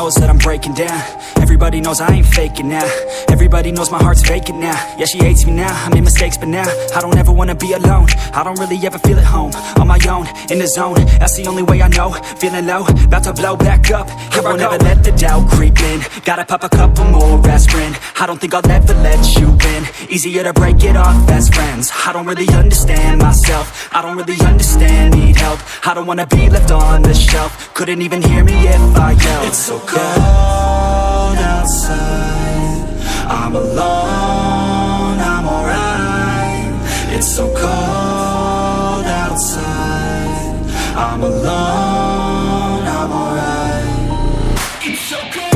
knows that I'm breaking down. Everybody knows I ain't faking now. Everybody knows my heart's vacant now. Yeah, she hates me now, I made mistakes but now I don't ever wanna be alone. I don't really ever feel at home. On my own, in the zone, that's the only way I know. Feeling low, about to blow back up. Here I won't ever let the doubt creep in. Gotta pop a couple more aspirin. I don't think I'll ever let you in. Easier to break it off best friends. I don't really understand myself. I don't really understand, need help. I don't wanna be left on the shelf. Couldn't even hear me if I yelled. It's so cold outside, I'm alone, I'm alright. It's so cold outside, I'm alone, I'm alright. It's so cold.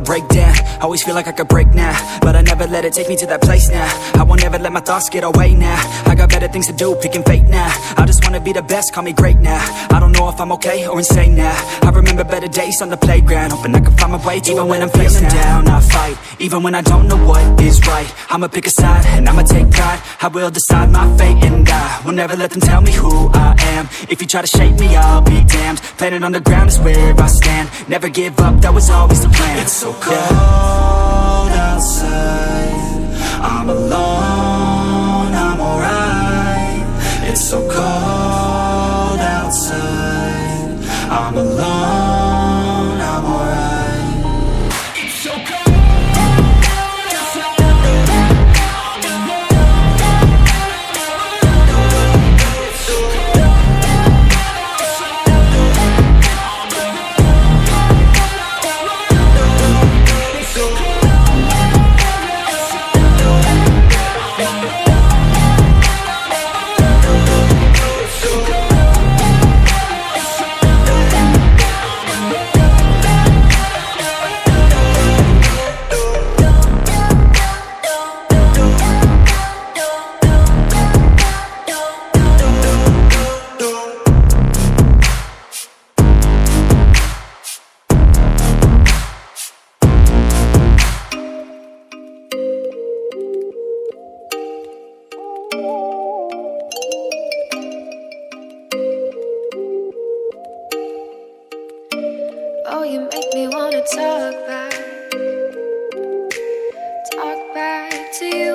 Break down, always feel like I could break now, but I never let it take me to that place now. I won't ever let my thoughts get away now. I got better things to do, picking fate now. I just wanna be the best, call me great now. I don't know if I'm okay or insane now. I remember better days on the playground, hoping I can find my way. Even when I'm feeling down, I fight. Even when I don't know what is right, I'ma pick a side and I'ma take pride. I will decide my fate and I will never let them tell me who I am. If you try to shape me, I'll be damned. Planet on the ground is where I stand. Never give up, that was always the plan. It's so cold outside, I'm alone, I'm alright. It's so cold outside, I'm alone, I'm alright. It's so cold. Oh, you make me wanna talk back to you.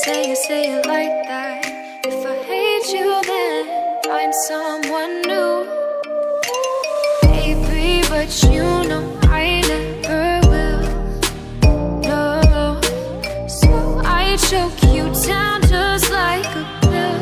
Say it like that. If I hate you, then find someone new. Baby, but you know I never will. No, so I choke you down just like a pill.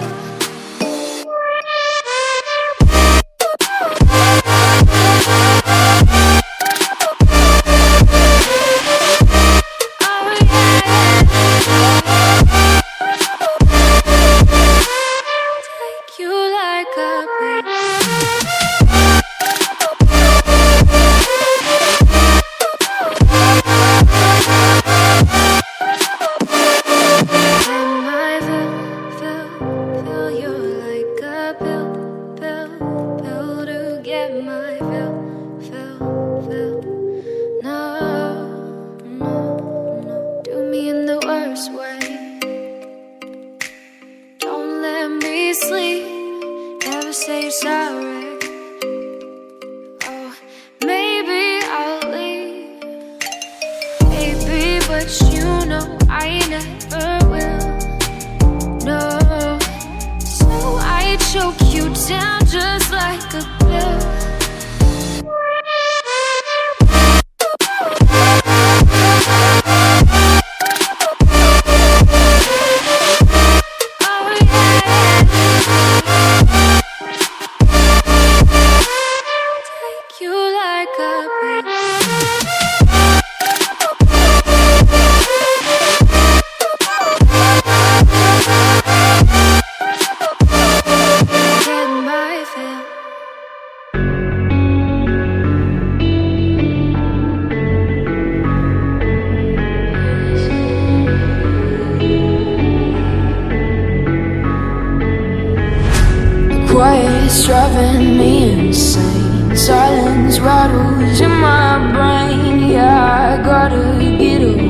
it's driving me insane. Silence rattles in my brain. Yeah, I gotta get away.